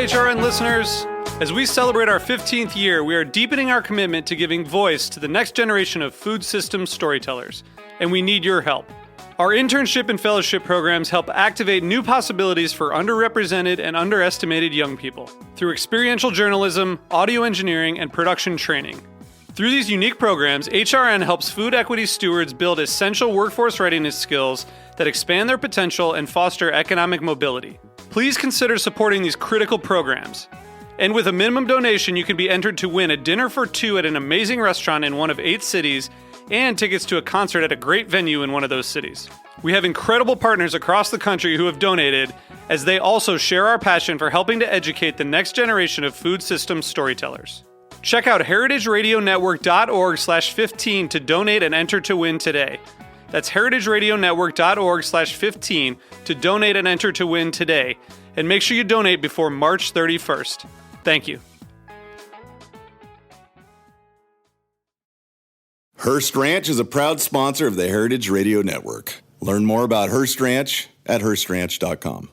HRN listeners. As we celebrate our 15th year, we are deepening our commitment to giving voice to the next generation of food systems storytellers, and we need your help. Our internship and fellowship programs help activate new possibilities for underrepresented and underestimated young people through experiential journalism, audio engineering, and production training. Through these unique programs, HRN helps food equity stewards build essential workforce readiness skills that expand their potential and foster economic mobility. Please consider supporting these critical programs. And with a minimum donation, you can be entered to win a dinner for two at an amazing restaurant in one of 8 cities and tickets to a concert at a great venue in one of those cities. We have incredible partners across the country who have donated, as they also share our passion for helping to educate the next generation of food systems storytellers. Check out heritageradionetwork.org/15 to donate and enter to win today. That's heritageradionetwork.org/15 to donate and enter to win today. And make sure you donate before March 31st. Thank you. Hearst Ranch is a proud sponsor of the Heritage Radio Network. Learn more about Hearst Ranch at HearstRanch.com.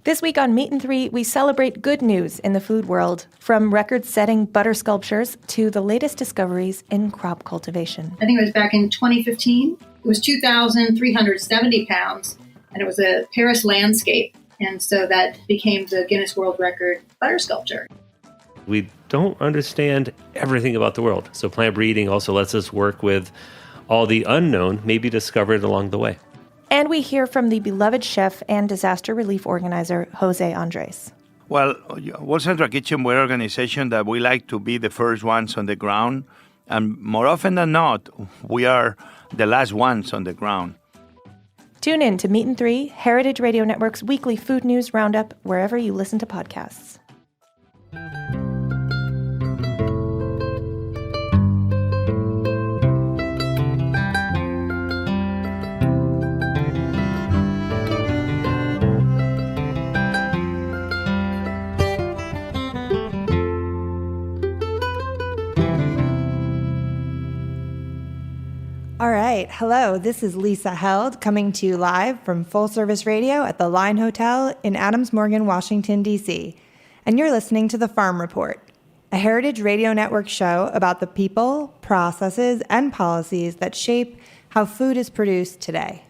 This week on Meat and Three, we celebrate good news in the food world, from record-setting butter sculptures to the latest discoveries in crop cultivation. I think it was back in 2015. It was 2,370 pounds, and it was a Paris landscape. And so that became the Guinness World Record butter sculpture. We don't understand everything about the world. So plant breeding also lets us work with all the unknown, maybe discovered along the way. And we hear from the beloved chef and disaster relief organizer, Jose Andres. Well, World Central Kitchen, we're an organization that we like to be the first ones on the ground. And more often than not, we are the last ones on the ground. Tune in to Meat and Three, Heritage Radio Network's weekly food news roundup, wherever you listen to podcasts. All right. Hello, this is Lisa Held coming to you live from Full Service Radio at the Line Hotel in Adams Morgan, Washington, D.C. And you're listening to The Farm Report, a Heritage Radio Network show about the people, processes, and policies that shape how food is produced today.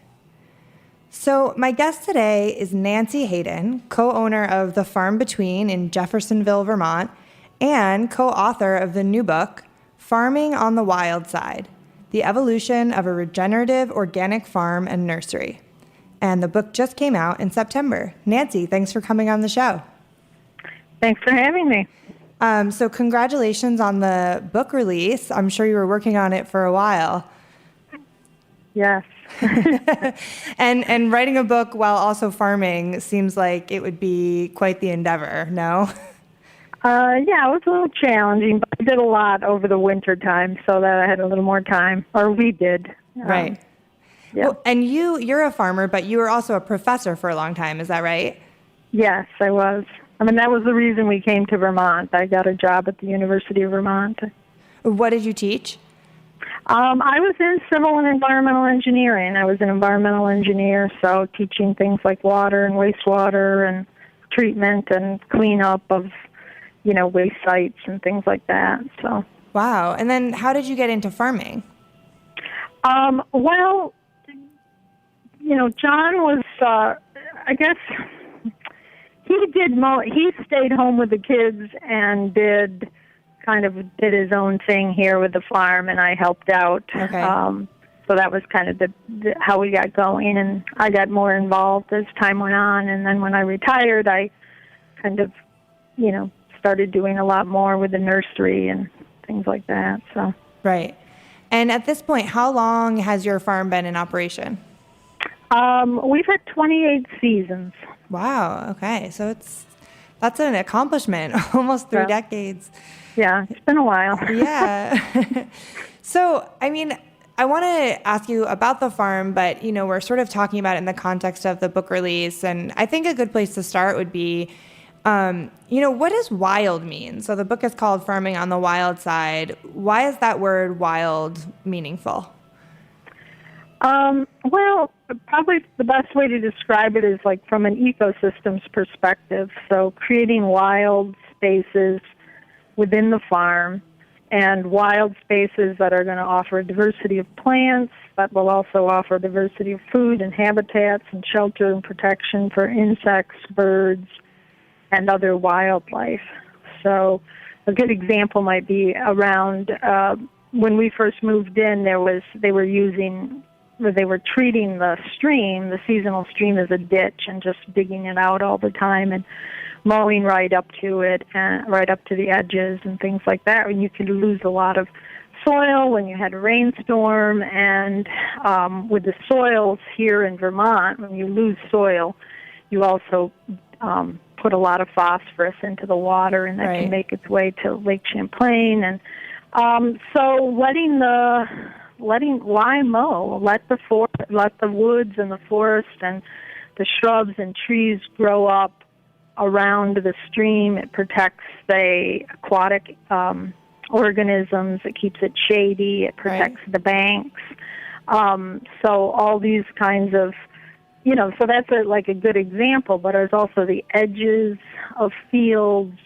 So my guest today is Nancy Hayden, co-owner of The Farm Between in Jeffersonville, Vermont, and co-author of the new book, Farming on the Wild Side: The Evolution of a Regenerative Organic Farm and Nursery. And the book just came out in September. Nancy, thanks for coming on the show. Thanks for having me. So congratulations on the book release. I'm sure you were working on it for a while. Yes. And writing a book while also farming seems like it would be quite the endeavor, no? Yeah, it was a little challenging, but I did a lot over the winter time so that I had a little more time, or we did. Right. Yeah. Well, and you're a farmer, but you were also a professor for a long time, is that right? Yes, I was. I mean, that was the reason we came to Vermont. I got a job at the University of Vermont. What did you teach? I was in civil and environmental engineering. I was an environmental engineer, so teaching things like water and wastewater and treatment and cleanup of waste sites and things like that. So. Wow. And then how did you get into farming? Well, John was, I guess, he stayed home with the kids and did his own thing here with the farm, and I helped out. Okay. So that was kind of the how we got going, and I got more involved as time went on. And then when I retired, I kind of, started doing a lot more with the nursery and things like that. So. Right. And at this point, how long has your farm been in operation? We've had 28 seasons. Wow. Okay. So that's an accomplishment, almost 3 decades. Yeah, it's been a while. Yeah. So, I mean, I want to ask you about the farm, but, we're sort of talking about it in the context of the book release. And I think a good place to start would be, what does wild mean? So the book is called Farming on the Wild Side. Why is that word wild meaningful? Well, probably the best way to describe it is like from an ecosystems perspective. So creating wild spaces within the farm and wild spaces that are going to offer a diversity of plants, that will also offer diversity of food and habitats and shelter and protection for insects, birds, and other wildlife. So a good example might be around when we first moved in, they were treating the stream, the seasonal stream, as a ditch and just digging it out all the time and mowing right up to it and right up to the edges and things like that. And you could lose a lot of soil when you had a rainstorm. And with the soils here in Vermont, when you lose soil, you also put a lot of phosphorus into the water, and that can make its way to Lake Champlain. And so why mow? Let the woods and the forest and the shrubs and trees grow up around the stream. It protects the aquatic organisms. It keeps it shady. It protects the banks. So all these kinds of, so that's like a good example. But there's also the edges of fields,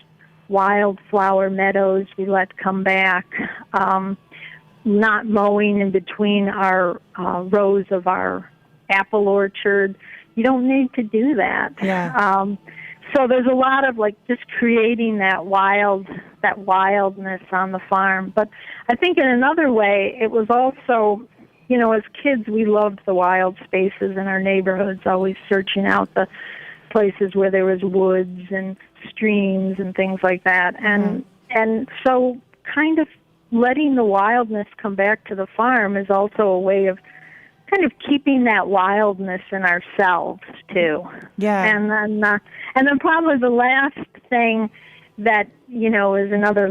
wildflower meadows we let come back. Not mowing in between our rows of our apple orchard. You don't need to do that. Yeah. So there's a lot of like just creating that wildness on the farm. But I think in another way, it was also, as kids, we loved the wild spaces in our neighborhoods, always searching out the places where there was woods and streams and things like that. And so kind of letting the wildness come back to the farm is also a way of kind of keeping that wildness in ourselves too. Yeah. And then probably the last thing that, is another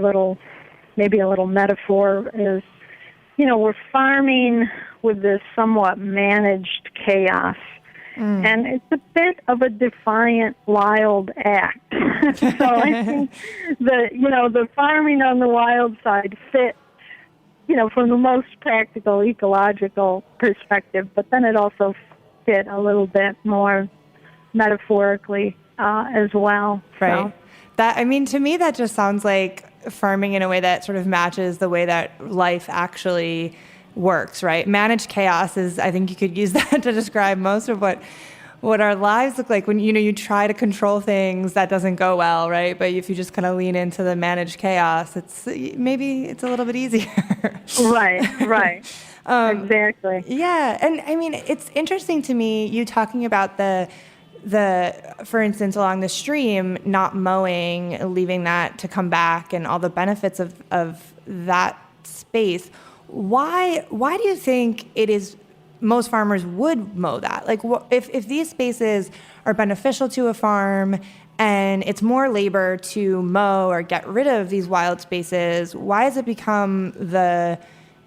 maybe a little metaphor is, we're farming with this somewhat managed chaos. And it's a bit of a defiant, wild act. So I think the farming on the wild side fit, from the most practical, ecological perspective, but then it also fit a little bit more metaphorically as well. Right. So. To me, that just sounds like farming in a way that sort of matches the way that life actually works, right? Managed chaos is, I think you could use that to describe most of what our lives look like when, you try to control things that doesn't go well, right? But if you just kind of lean into the managed chaos, maybe it's a little bit easier. Right. Exactly. Yeah. And it's interesting to me, you talking about the, for instance, along the stream, not mowing, leaving that to come back and all the benefits of that space. Why do you think it is most farmers would mow that? Like, if these spaces are beneficial to a farm and it's more labor to mow or get rid of these wild spaces, why has it become the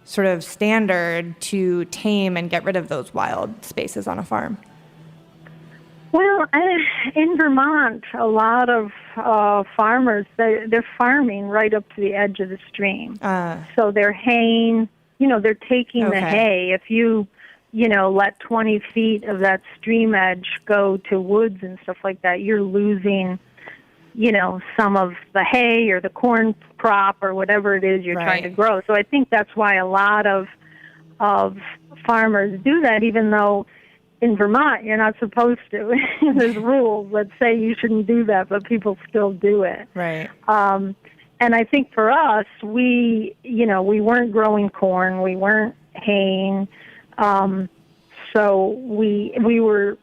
sort of standard to tame and get rid of those wild spaces on a farm? Well, in Vermont, a lot of farmers, they're farming right up to the edge of the stream. So they're haying, they're taking the hay. If you, let 20 feet of that stream edge go to woods and stuff like that, you're losing, some of the hay or the corn crop or whatever it is you're trying to grow. So I think that's why a lot of farmers do that, even though in Vermont, you're not supposed to. There's rules that say you shouldn't do that, but people still do it. Right. And I think for us, we weren't growing corn, we weren't haying, so we were,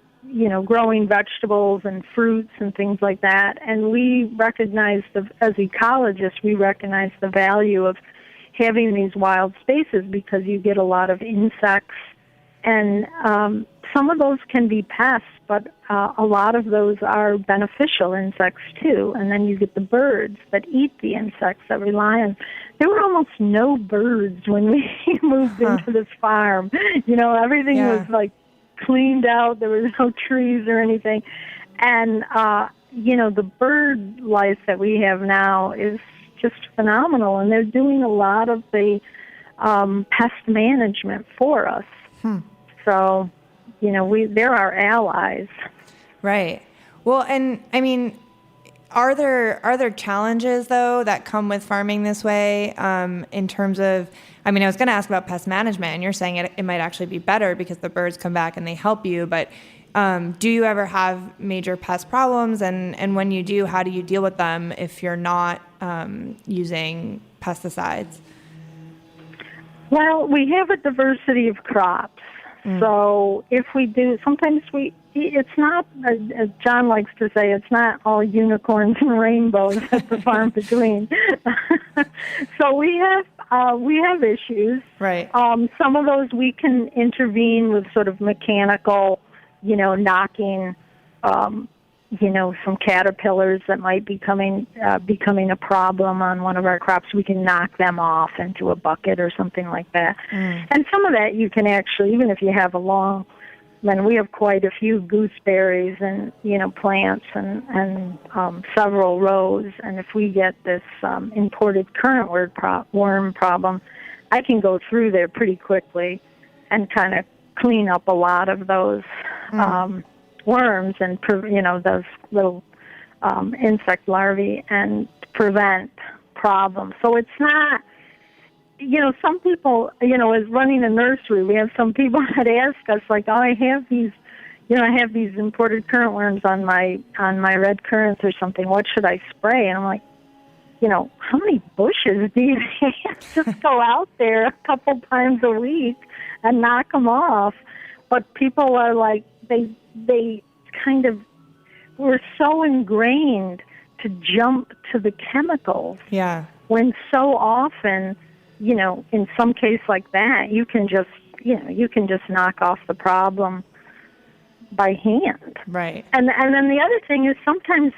growing vegetables and fruits and things like that. And we recognized, as ecologists, we recognized the value of having these wild spaces because you get a lot of insects. And some of those can be pests, but a lot of those are beneficial insects too. And then you get the birds that eat the insects that rely on. There were almost no birds when we moved into this farm. Everything was like cleaned out. There was no trees or anything. And, the bird life that we have now is just phenomenal. And they're doing a lot of the pest management for us. So, they're our allies. Right. Well, and I mean, are there challenges though that come with farming this way? In terms of, I mean, I was going to ask about pest management, and you're saying it might actually be better because the birds come back and they help you. But do you ever have major pest problems? And when you do, how do you deal with them if you're not using pesticides? Well, we have a diversity of crops. So if we do, sometimes it's not, as John likes to say, it's not all unicorns and rainbows at the farm between. So we have issues. Right. Some of those we can intervene with sort of mechanical, knocking, some caterpillars that might be becoming a problem on one of our crops. We can knock them off into a bucket or something like that. And some of that you can actually, even if you have we have quite a few gooseberries and, plants and several rows. And if we get this imported current worm problem, I can go through there pretty quickly and kind of clean up a lot of those worms and those little insect larvae and prevent problems. So it's not, some people, as running a nursery, we have some people that ask us like, oh, I have these imported currant worms on my red currants or something. What should I spray? And I'm like, how many bushes do you have? Just go out there a couple times a week and knock them off. But people are like, they kind of, we're so ingrained to jump to the chemicals. Yeah. When so often, in some case like that, you can just knock off the problem by hand. Right. And then the other thing is sometimes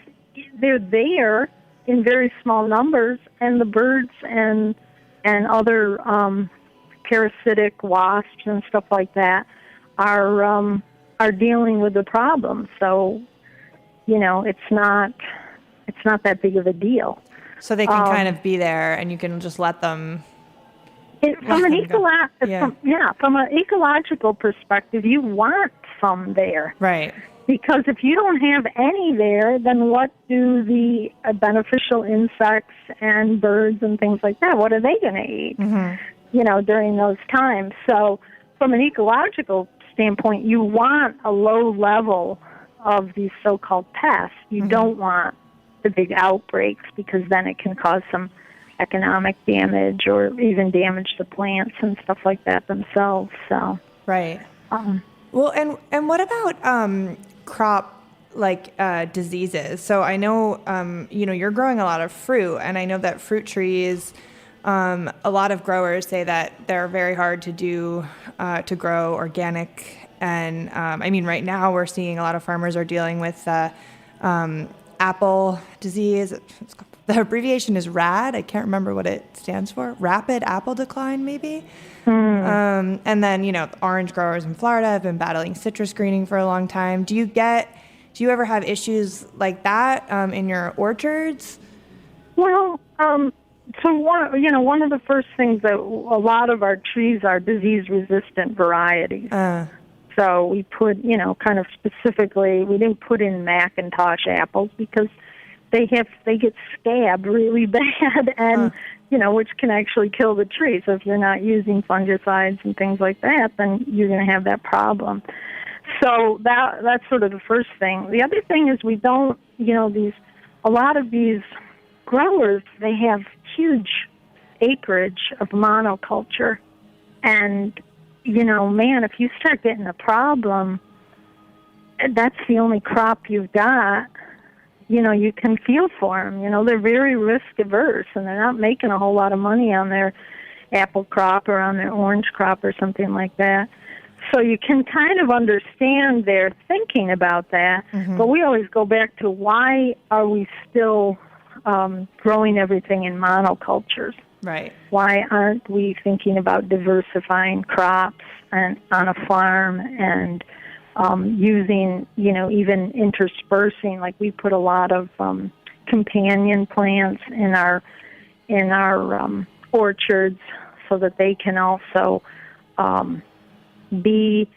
they're there in very small numbers, and the birds and other parasitic wasps and stuff like that are dealing with the problem. So, it's not that big of a deal. So they can kind of be there, and you can just let them. From an ecological perspective, you want some there. Right. Because if you don't have any there, then what do the beneficial insects and birds and things like that, what are they going to eat, during those times? So from an ecological standpoint, you want a low level of these so-called pests. You don't want the big outbreaks, because then it can cause some economic damage or even damage the plants and stuff like that themselves. So right. Well, and what about crop diseases? So I know you're growing a lot of fruit, and I know that fruit trees, a lot of growers say that they're very hard to grow organic. And right now we're seeing a lot of farmers are dealing with apple disease. The abbreviation is RAD. I can't remember what it stands for. Rapid apple decline, maybe. And then, orange growers in Florida have been battling citrus greening for a long time. Do you ever have issues like that in your orchards? Well, so one of the first things that a lot of our trees are disease-resistant varieties. So we put, kind of specifically, we didn't put in Macintosh apples because they get scabbed really bad, and which can actually kill the tree. So if you're not using fungicides and things like that, then you're going to have that problem. So that's sort of the first thing. The other thing is we don't, a lot of these growers, they have huge acreage of monoculture, and if you start getting a problem, that's the only crop you've got. You can feel for them. They're very risk averse, and they're not making a whole lot of money on their apple crop or on their orange crop or something like that. So you can kind of understand their thinking about that. But we always go back to, why are we still growing everything in monocultures? Right. Why aren't we thinking about diversifying crops and on a farm and using, even interspersing? Like, we put a lot of companion plants in our orchards so that they can also be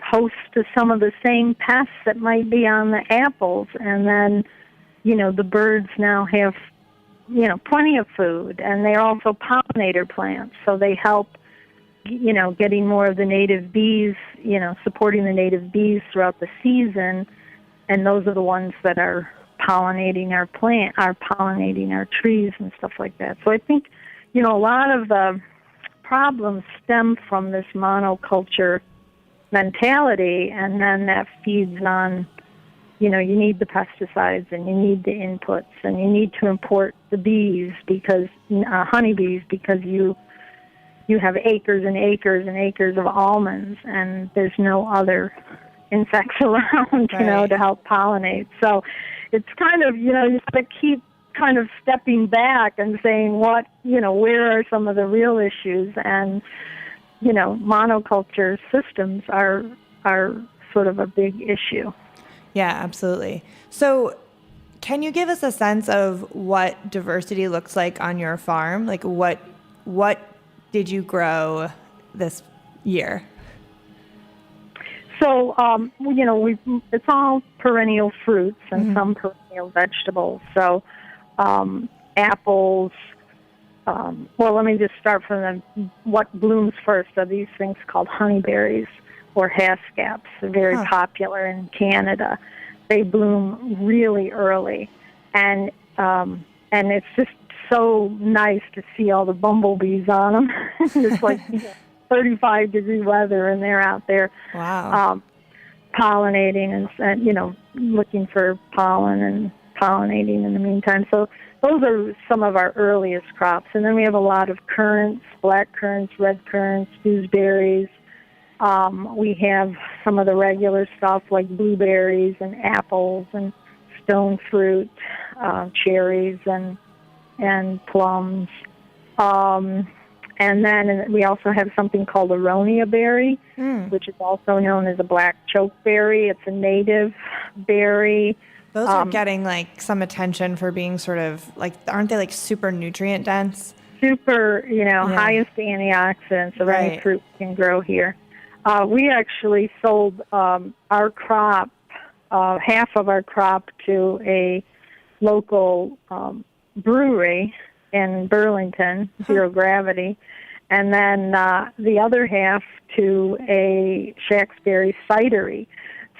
host to some of the same pests that might be on the apples. And then, the birds now have, plenty of food, and they're also pollinator plants. So they help, getting more of the native bees, supporting the native bees throughout the season. And those are the ones that are pollinating pollinating our trees and stuff like that. So I think, a lot of the problems stem from this monoculture mentality, and then that feeds on, you need the pesticides, and you need the inputs, and you need to import the bees, because honeybees, because you have acres and acres and acres of almonds, and there's no other insects around, Right. to help pollinate. So it's kind of, you have to keep kind of stepping back and saying where are some of the real issues, and, monoculture systems are sort of a big issue. Yeah, absolutely. So can you give us a sense of what diversity looks like on your farm? Like what did you grow this year? So, it's all perennial fruits and some perennial vegetables. So, apples. Well, let me just start from what blooms first. Are these things called honeyberries or hascaps? They're very popular in Canada. They bloom really early, and it's just so nice to see all the bumblebees on them. It's like 35-degree weather, and they're out there. Wow. Pollinating and looking for pollen and pollinating in the meantime. So those are some of our earliest crops. And then we have a lot of currants, black currants, red currants, gooseberries. We have some of the regular stuff like blueberries and apples and stone fruit, cherries and plums. And then we also have something called aronia berry, which is also known as a black chokeberry. It's a native berry. Those are getting like some attention for being sort of like, aren't they like super nutrient dense? Super, highest antioxidants of any fruit can grow here. We actually sold our crop, half of our crop, to a local brewery in Burlington, Zero Gravity, and then the other half to a Shacksbury cidery.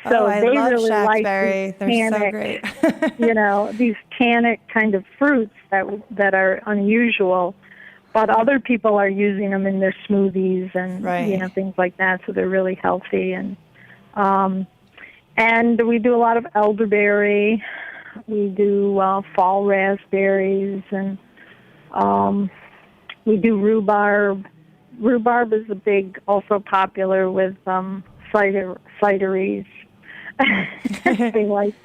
So I they love really like Shacksbury. these They're tannic, so great. these tannic kind of fruits that are unusual, but other people are using them in their smoothies and things like that. So they're really healthy, and we do a lot of elderberry. We do fall raspberries, and we do rhubarb. Rhubarb is also popular with cideries. They like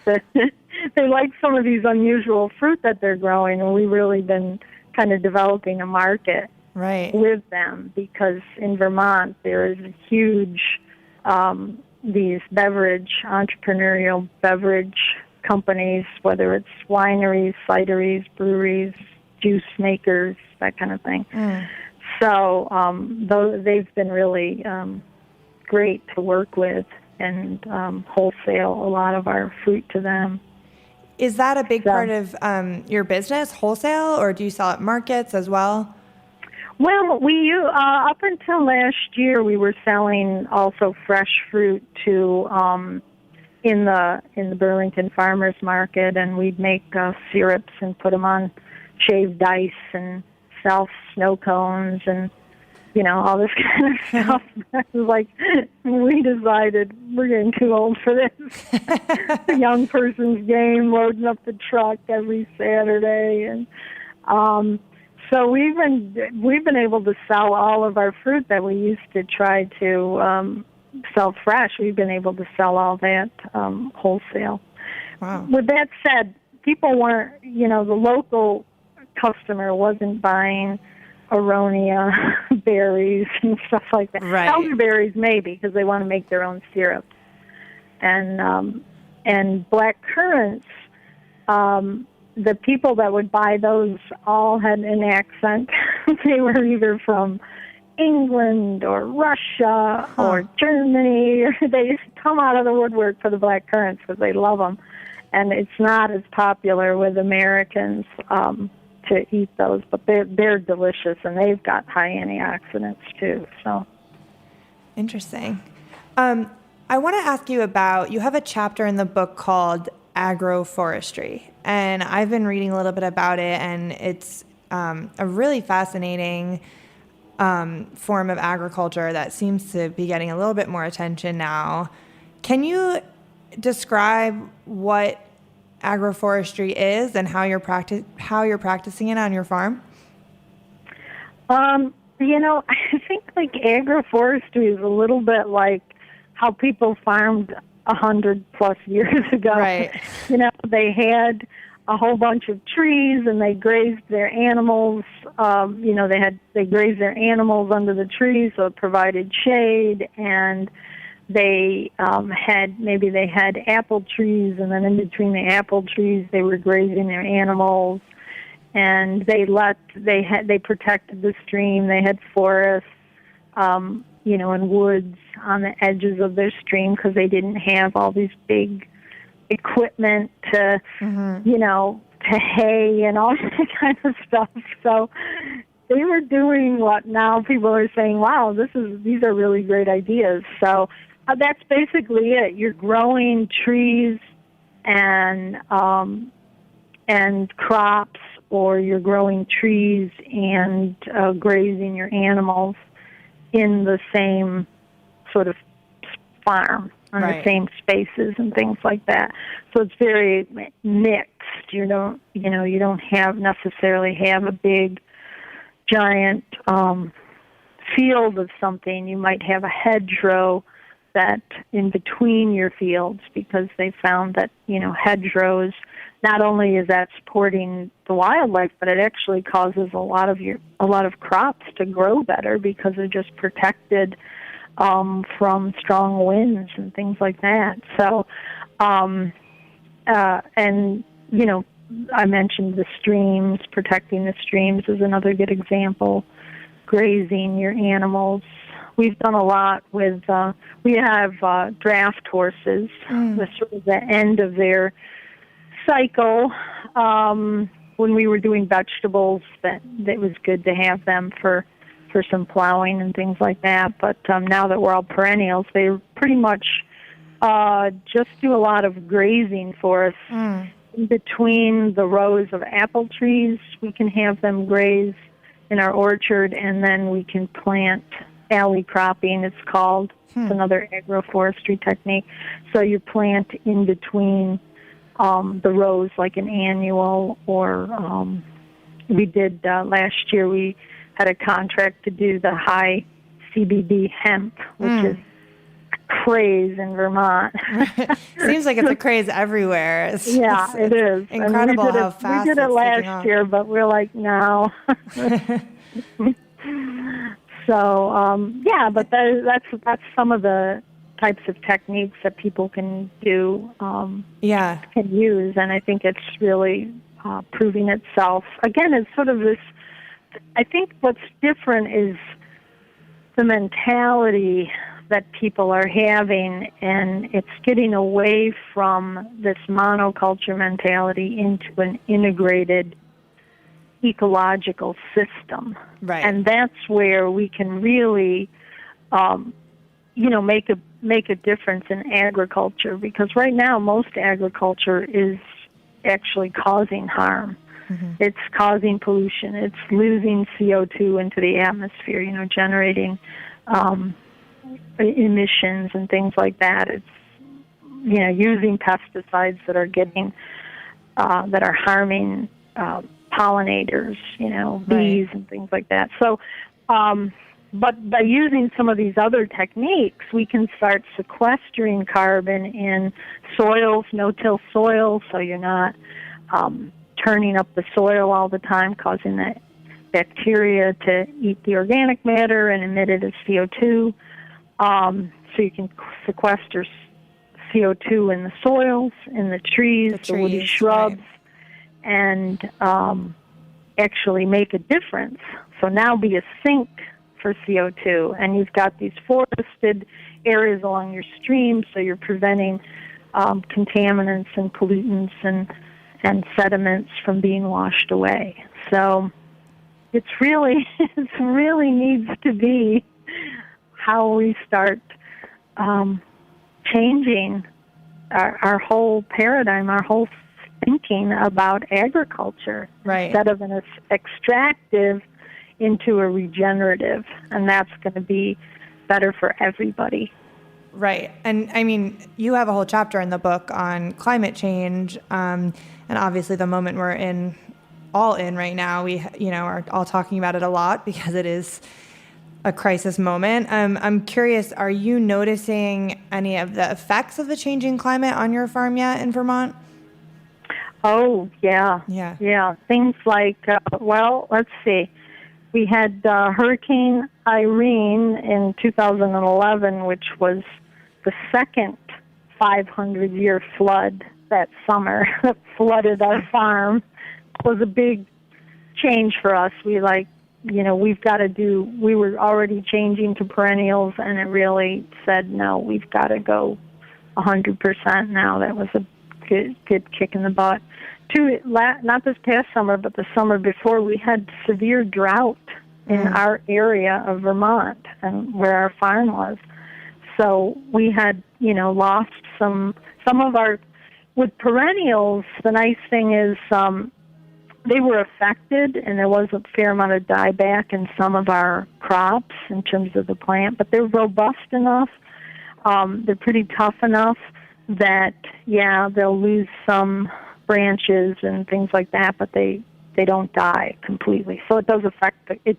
some of these unusual fruit that they're growing, and we've really been kind of developing a market with them, because in Vermont there is a huge these entrepreneurial beverage companies, whether it's wineries, cideries, breweries, juice makers, that kind of thing. So they've been really great to work with, and wholesale a lot of our fruit to them. Is that a big part of your business, wholesale, or do you sell at markets as well? Well, we up until last year, we were selling also fresh fruit to in the Burlington Farmers Market, and we'd make syrups and put them on shaved ice and sell snow cones and all this kind of stuff. Like, we decided we're getting too old for this. The young person's game, loading up the truck every Saturday, and so we've been able to sell all of our fruit that we used to try to sell fresh. We've been able to sell all that wholesale. Wow. With that said, people weren't, the local customer wasn't buying aronia berries and stuff like that. Right. Elderberries maybe, because they want to make their own syrup. And black currants, the people that would buy those all had an accent. They were either from England or Russia or Germany. They come out of the woodwork for the black currants because they love them. And it's not as popular with Americans to eat those, but they're delicious, and they've got high antioxidants too. So interesting. I want to ask you about, you have a chapter in the book called Agroforestry, and I've been reading a little bit about it, and it's a really fascinating form of agriculture that seems to be getting a little bit more attention now. Can you describe what agroforestry is and how you're practicing it on your farm? I think like agroforestry is a little bit like how people farmed 100+ years ago. Right. They had a whole bunch of trees and they grazed their animals. They grazed their animals under the trees, so it provided shade, and they had apple trees, and then in between the apple trees they were grazing their animals, and they protected the stream. They had forests, and woods on the edges of their stream because they didn't have all these big equipment to, to hay and all that kind of stuff. So they were doing what now people are saying, wow, these are really great ideas. So that's basically it. You're growing trees and crops, or you're growing trees and grazing your animals in the same sort of farm, on the same spaces and things like that. So it's very mixed. You don't necessarily have a big, giant field of something. You might have a hedgerow that in between your fields, because they found that, hedgerows, not only is that supporting the wildlife, but it actually causes a lot of crops to grow better because they're just protected from strong winds and things like that. So, I mentioned the streams. Protecting the streams is another good example. Grazing your animals. We've done a lot with, we have draft horses. This was the end of their cycle. When we were doing vegetables, that it was good to have them for some plowing and things like that. But now that we're all perennials, they pretty much just do a lot of grazing for us. In between the rows of apple trees, we can have them graze in our orchard, and then we can plant alley cropping, it's called. It's another agroforestry technique. So you plant in between the rows like an annual, or we did last year, we had a contract to do the high CBD hemp, which is a craze in Vermont. Seems like it's a craze everywhere. It is. Incredible how fast we did it it's last year, but we're like, no. So, but that's some of the types of techniques that people can do, can use, and I think it's really proving itself. Again, it's sort of this, I think what's different is the mentality that people are having, and it's getting away from this monoculture mentality into an integrated ecological system. Right. And that's where we can really, make a difference in agriculture, because right now most agriculture is actually causing harm. It's causing pollution. It's losing CO2 into the atmosphere, generating emissions and things like that. It's, using pesticides that are that are harming pollinators, bees and things like that. So, but by using some of these other techniques, we can start sequestering carbon in soils, no-till soils, so you're not turning up the soil all the time, causing that bacteria to eat the organic matter and emit it as CO2. So you can sequester CO2 in the soils, in the trees, the woody shrubs, and actually make a difference. So now be a sink for CO2. And you've got these forested areas along your streams, so you're preventing contaminants and pollutants and sediments from being washed away. So it really needs to be how we start changing our whole paradigm, our whole thinking about agriculture, right, instead of an extractive into a regenerative, and that's going to be better for everybody. Right. And I mean, you have a whole chapter in the book on climate change, and obviously the moment we're all in right now, we are all talking about it a lot because it is a crisis moment. I'm curious, are you noticing any of the effects of the changing climate on your farm yet in Vermont? Oh, yeah. Things like, let's see. We had Hurricane Irene in 2011, which was the second 500-year flood that summer that flooded our farm. It was a big change for us. We were already changing to perennials, and it really said, no, we've got to go 100% now. That was a good kick in the butt. Not this past summer, but the summer before, we had severe drought in our area of Vermont and where our farm was. So we had, lost some of our, with perennials, the nice thing is they were affected, and there was a fair amount of dieback in some of our crops in terms of the plant, but they're robust enough, they're pretty tough enough that, they'll lose some branches and things like that, but they don't die completely. So it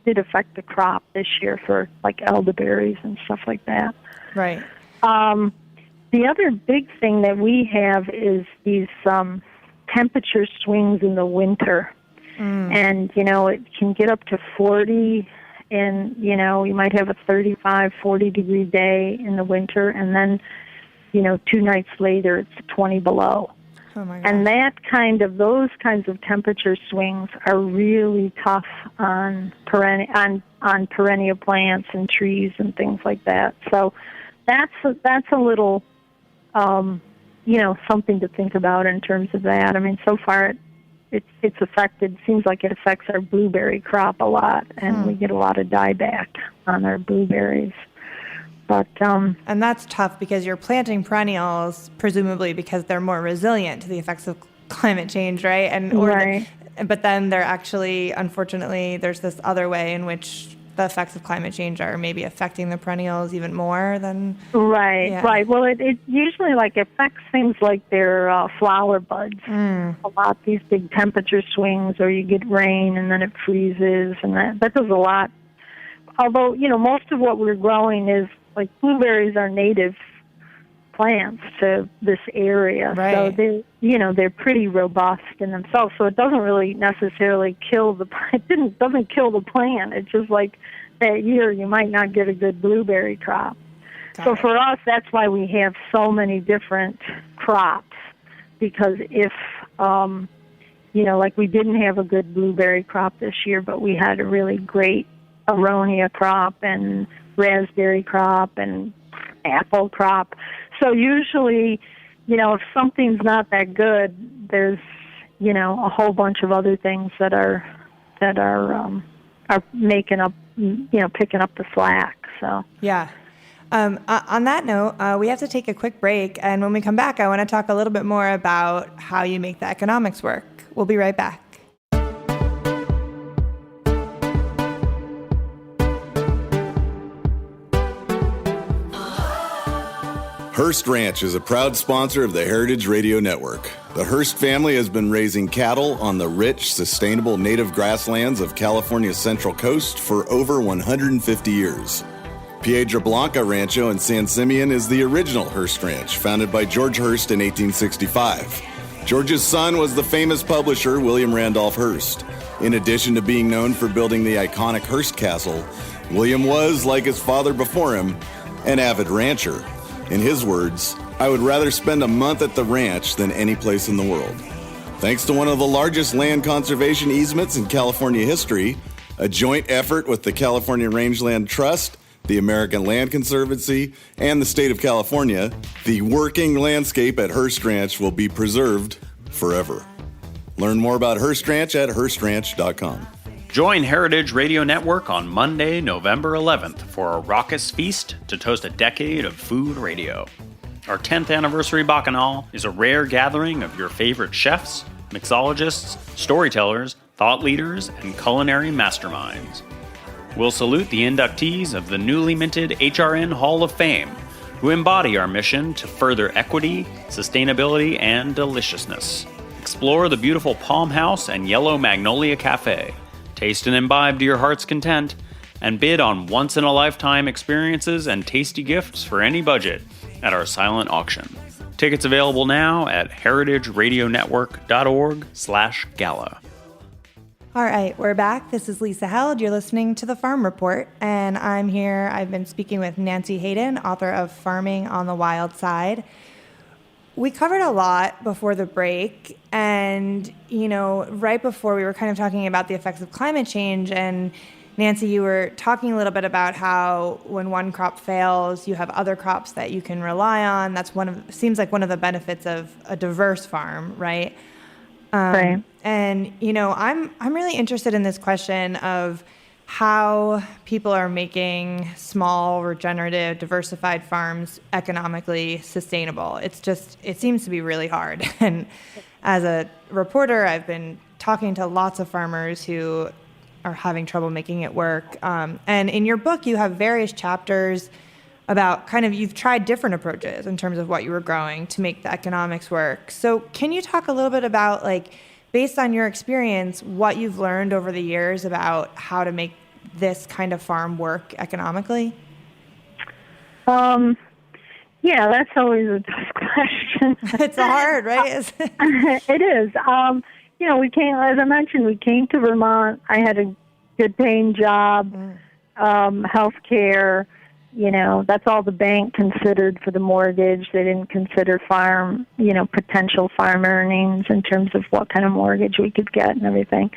did affect the crop this year for like elderberries and stuff like that. Right. The other big thing that we have is these temperature swings in the winter. And, it can get up to 40, and, you might have a 35, 40-degree day in the winter, and then, 2 nights later it's 20 below. Oh my God. And those kinds of temperature swings are really tough on perennial plants and trees and things like that. So that's a little, something to think about in terms of that. I mean, so far it's affected. Seems like it affects our blueberry crop a lot, and we get a lot of dieback on our blueberries. But and that's tough because you're planting perennials, presumably because they're more resilient to the effects of climate change, right? But then they're actually, unfortunately, there's this other way in which the effects of climate change are maybe affecting the perennials even more than... Right. Well, it usually affects things like their flower buds a lot, these big temperature swings, or you get rain and then it freezes, and that does a lot. Although, most of what we're growing is, like, blueberries are native plants to this area. Right. So they're pretty robust in themselves. So it doesn't really necessarily kill doesn't kill the plant. It's just like that year you might not get a good blueberry crop. So for us, that's why we have so many different crops, because if we didn't have a good blueberry crop this year, but we had a really great aronia crop and raspberry crop and apple crop. So usually, if something's not that good, there's, a whole bunch of other things that are making up, picking up the slack. So yeah. On that note, we have to take a quick break, and when we come back, I want to talk a little bit more about how you make the economics work. We'll be right back. Hearst Ranch is a proud sponsor of the Heritage Radio Network. The Hearst family has been raising cattle on the rich, sustainable native grasslands of California's Central Coast for over 150 years. Piedra Blanca Rancho in San Simeon is the original Hearst Ranch, founded by George Hearst in 1865. George's son was the famous publisher William Randolph Hearst. In addition to being known for building the iconic Hearst Castle, William was, like his father before him, an avid rancher. In his words, "I would rather spend a month at the ranch than any place in the world." Thanks to one of the largest land conservation easements in California history, a joint effort with the California Rangeland Trust, the American Land Conservancy, and the state of California. The working landscape at Hearst Ranch will be preserved forever. Learn more about Hearst Ranch at HearstRanch.com. Join Heritage Radio Network on Monday, November 11th for a raucous feast to toast a decade of food radio. Our 10th anniversary Bacchanal is a rare gathering of your favorite chefs, mixologists, storytellers, thought leaders, and culinary masterminds. We'll salute the inductees of the newly minted HRN Hall of Fame, who embody our mission to further equity, sustainability, and deliciousness. Explore the beautiful Palm House and Yellow Magnolia Cafe, taste and imbibe to your heart's content, and bid on once-in-a-lifetime experiences and tasty gifts for any budget at our silent auction. Tickets available now at heritageradionetwork.org/gala. All right, we're back. This is Lisa Held. You're listening to The Farm Report, and I'm here. I've been speaking with Nancy Hayden, author of Farming on the Wild Side. We covered a lot before the break, and, right before we were kind of talking about the effects of climate change, and Nancy, you were talking a little bit about how when one crop fails, you have other crops that you can rely on. That's seems like one of the benefits of a diverse farm, right? Right. And, I'm really interested in this question of how people are making small, regenerative, diversified farms economically sustainable. It seems to be really hard. And as a reporter, I've been talking to lots of farmers who are having trouble making it work. And in your book, you have various chapters about you've tried different approaches in terms of what you were growing to make the economics work. So can you talk a little bit about, based on your experience, what you've learned over the years about how to make this kind of farm work economically? Yeah, that's always a tough question. It's hard, right? It is. We came, as I mentioned, we came to Vermont. I had a good paying job, health care. That's all the bank considered for the mortgage. They didn't consider potential farm earnings in terms of what kind of mortgage we could get and everything.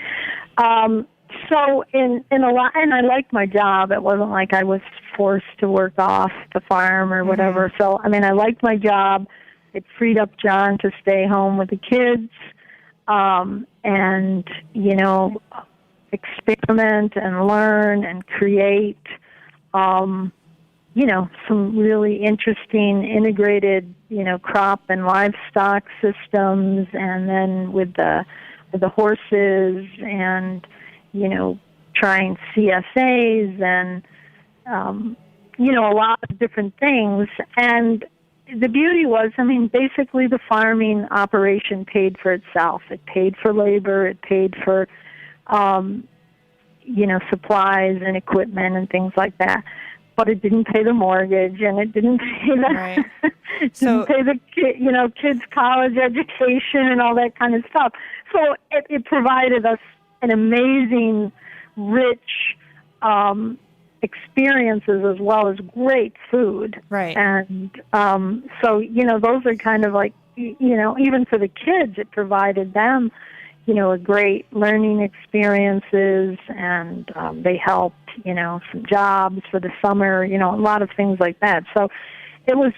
So in a lot, and I liked my job. It wasn't like I was forced to work off the farm or whatever. Mm-hmm. So, I liked my job. It freed up John to stay home with the kids, and, experiment and learn and create, some really interesting integrated, crop and livestock systems, and then with the horses and, trying CSAs and, a lot of different things. And the beauty was, basically the farming operation paid for itself. It paid for labor. It paid for, supplies and equipment and things like that. But it didn't pay the mortgage, and it didn't pay the kids' college education and all that kind of stuff. So it provided us an amazing, rich experiences as well as great food. Right. And so those are kind of like even for the kids, it provided them a great learning experiences, and they helped some jobs for the summer, a lot of things like that. So it was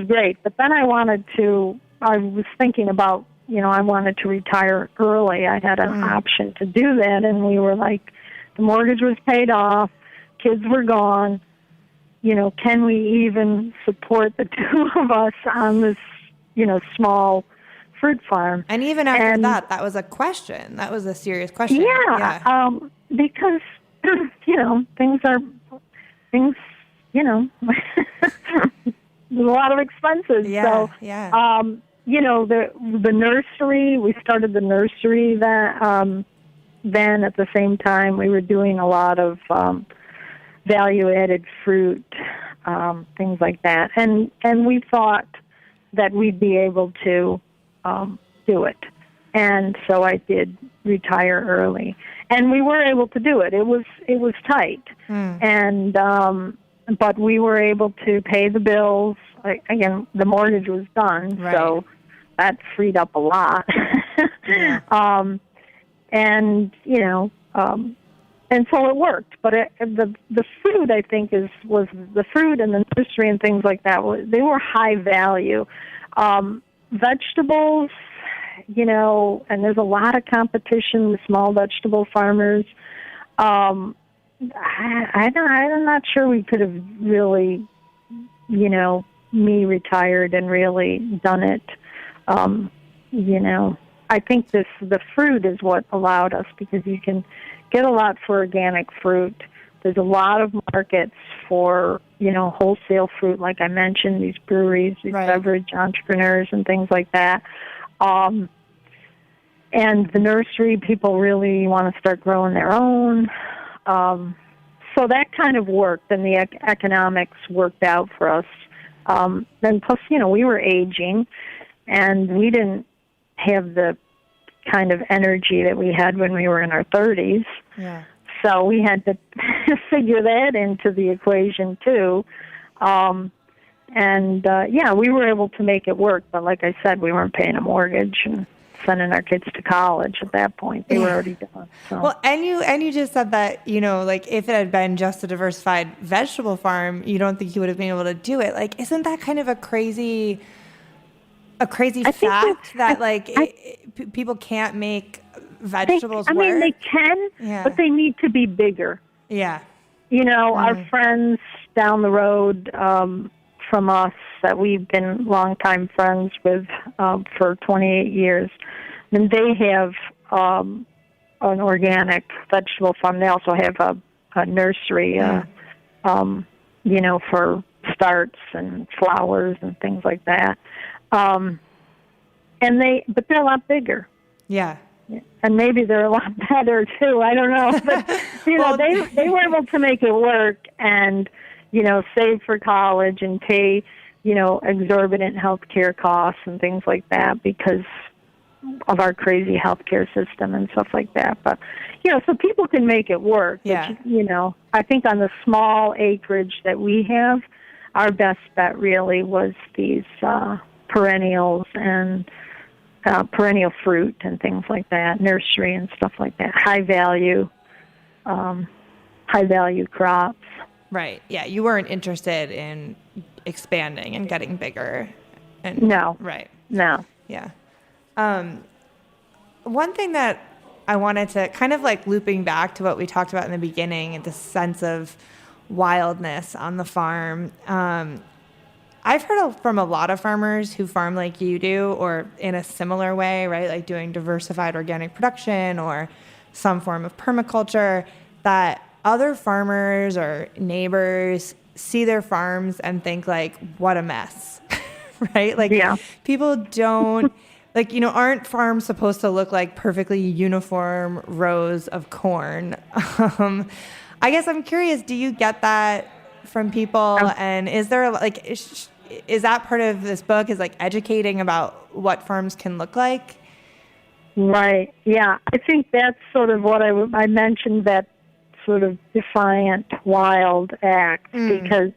great. But then I was thinking about, I wanted to retire early. I had an option to do that, and we were like, the mortgage was paid off, kids were gone, can we even support the two of us on this, small fruit farm? And even after that was a question. That was a serious question. Yeah. Because, things, there's a lot of expenses. Yeah, so, yeah. The nursery, we started the nursery that, then at the same time we were doing a lot of value-added fruit, things like that. And we thought that we'd be able to do it. And so I did retire early. And we were able to do it. It was tight. And but we were able to pay the bills. Again, the mortgage was done, right. So that freed up a lot. Yeah. And And so it worked, but the fruit, I think, was the fruit and the nursery and things like that. They were high value. Vegetables, and there's a lot of competition with small vegetable farmers. I'm not sure we could have really, me retired and really done it. I think the fruit is what allowed us, because you can get a lot for organic fruit. There's a lot of markets for, wholesale fruit, like I mentioned, these breweries, these beverage entrepreneurs and things like that. And the nursery, people really want to start growing their own. So that kind of worked, and the economics worked out for us. Then plus, we were aging, and we didn't have the kind of energy that we had when we were in our 30s. Yeah. So we had to figure that into the equation too. We were able to make it work. But like I said, we weren't paying a mortgage and sending our kids to college at that point. They were already done. So. Well, and you just said that, if it had been just a diversified vegetable farm, you don't think you would have been able to do it. Like, isn't that kind of a crazy fact that people can't make vegetables work? They can, but they need to be bigger. Yeah. Our friends down the road from us that we've been longtime friends with for 28 years, and they have an organic vegetable farm. They also have a nursery, for starts and flowers and things like that. But they're a lot bigger. Yeah. And maybe they're a lot better too. I don't know, but they were able to make it work, and save for college and pay exorbitant healthcare costs and things like that because of our crazy healthcare system and stuff like that. But so people can make it work. Yeah. But, I think on the small acreage that we have, our best bet really was these perennials and perennial fruit and things like that, nursery and stuff like that, high value crops. Right. Yeah. You weren't interested in expanding and getting bigger. No. Right. No. Yeah. One thing that I wanted to kind of looping back to what we talked about in the beginning, and the sense of wildness on the farm. I've heard from a lot of farmers who farm like you do, or in a similar way, right? Like doing diversified organic production or some form of permaculture, that other farmers or neighbors see their farms and think what a mess, right? People don't, aren't farms supposed to look like perfectly uniform rows of corn? I guess I'm curious, do you get from people? And is there is that part of this book, is educating about what farms can look like? Right. Yeah. I think that's sort of what I mentioned, that sort of defiant, wild act, because,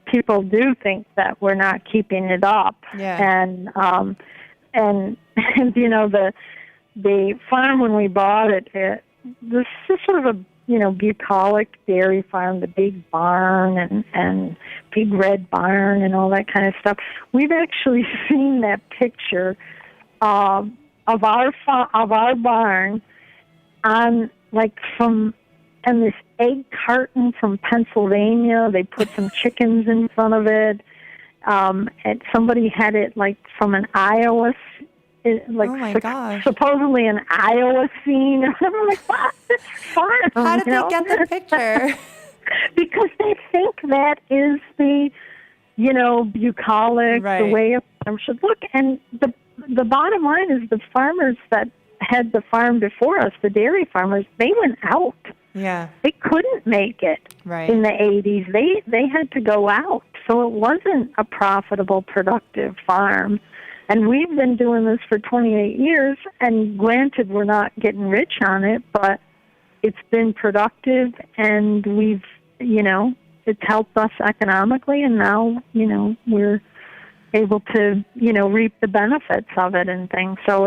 people do think that we're not keeping it up. Yeah. And the farm, when we bought it, this is sort of a, bucolic dairy farm, the big barn and big red barn and all that kind of stuff. We've actually seen that picture of our barn on and this egg carton from Pennsylvania. They put some chickens in front of it. And somebody had it from an Iowa, gosh. supposedly an Iowa scene. I'm like, what? This farm. How did they get the picture? Because they think that is the, bucolic, the way a farm should look. And the bottom line is, the farmers that had the farm before us, the dairy farmers, they went out. Yeah. They couldn't make it in the 80s. They had to go out. So it wasn't a profitable, productive farm. And we've been doing this for 28 years, and granted, we're not getting rich on it, but it's been productive, and we've, it's helped us economically, and now, we're able to, reap the benefits of it and things. So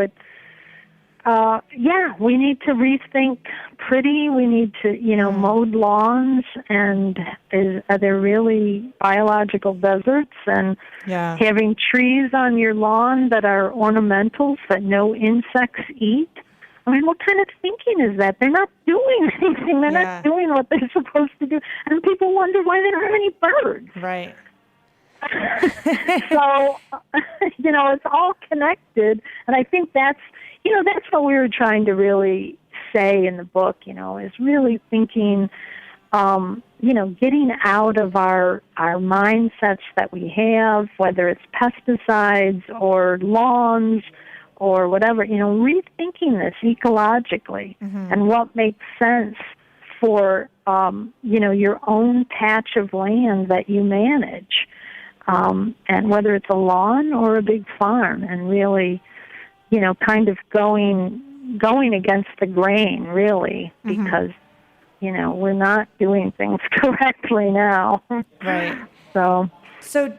we need to rethink pretty. We need to, mowed lawns, and are there really biological deserts? And having trees on your lawn that are ornamentals that no insects eat. I mean, what kind of thinking is that? They're not doing anything. They're not doing what they're supposed to do. And people wonder why they don't have any birds. Right. So, it's all connected. And I think that's what we were trying to really say in the book, is really thinking, getting out of our mindsets that we have, whether it's pesticides or lawns or whatever, rethinking this ecologically and what makes sense for, your own patch of land that you manage. And whether it's a lawn or a big farm, and really, kind of going against the grain, really, because, we're not doing things correctly now. Right. So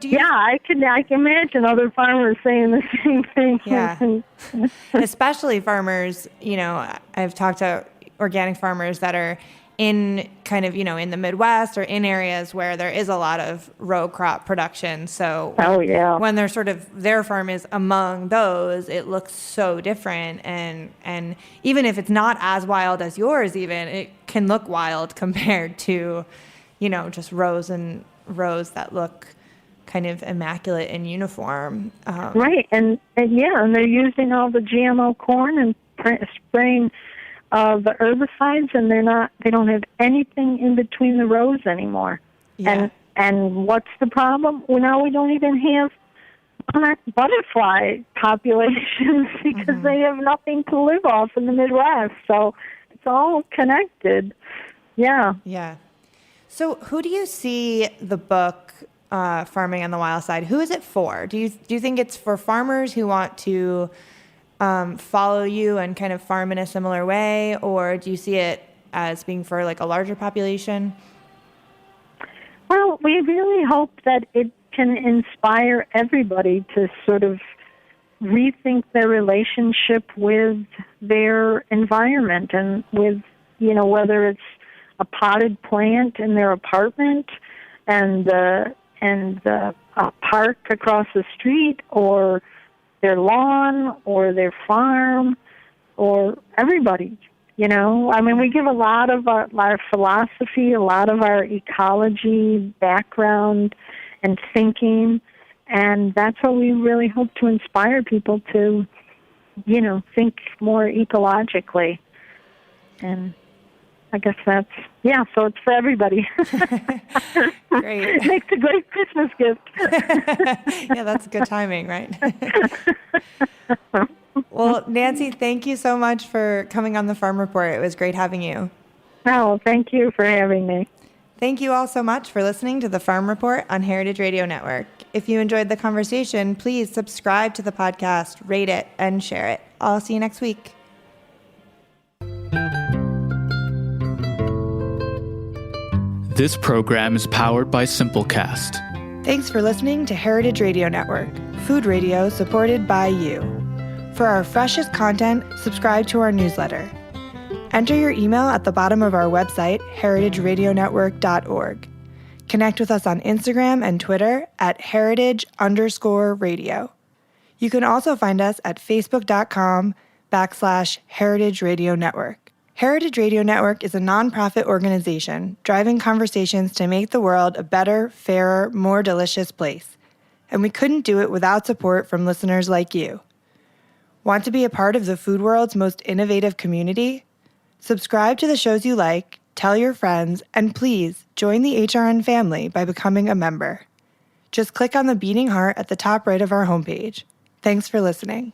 do you... Yeah, I can imagine other farmers saying the same thing. Yeah. Especially farmers, I've talked to organic farmers that are in kind of, in the Midwest or in areas where there is a lot of row crop production. So when they're sort of, their farm is among those, it looks so different. And even if it's not as wild as yours, even, it can look wild compared to, just rows and rows that look kind of immaculate and uniform. Right. And they're using all the GMO corn and spraying the herbicides, and they don't have anything in between the rows anymore. Yeah. And what's the problem? Well, now we don't even have butterfly populations because they have nothing to live off in the Midwest. So it's all connected. Yeah. Yeah. So who do you see the book Farming on the Wild Side? Who is it for? Do you think it's for farmers who want to follow you and kind of farm in a similar way, or do you see it as being for like a larger population? Well, we really hope that it can inspire everybody to sort of rethink their relationship with their environment, and with, whether it's a potted plant in their apartment and a park across the street, or their lawn, or their farm, or everybody, I mean, we give a lot of our philosophy, a lot of our ecology background and thinking, and that's what we really hope to inspire people to, think more ecologically. And I guess so it's for everybody. Great. It makes a great Christmas gift. Yeah, that's good timing, right? Well, Nancy, thank you so much for coming on the Farm Report. It was great having you. Oh, thank you for having me. Thank you all so much for listening to the Farm Report on Heritage Radio Network. If you enjoyed the conversation, please subscribe to the podcast, rate it, and share it. I'll see you next week. This program is powered by Simplecast. Thanks for listening to Heritage Radio Network, food radio supported by you. For our freshest content, subscribe to our newsletter. Enter your email at the bottom of our website, heritageradionetwork.org. Connect with us on Instagram and Twitter at heritage_radio. You can also find us at facebook.com/Heritage Radio Network. Heritage Radio Network is a nonprofit organization driving conversations to make the world a better, fairer, more delicious place. And we couldn't do it without support from listeners like you. Want to be a part of the food world's most innovative community? Subscribe to the shows you like, tell your friends, and please join the HRN family by becoming a member. Just click on the beating heart at the top right of our homepage. Thanks for listening.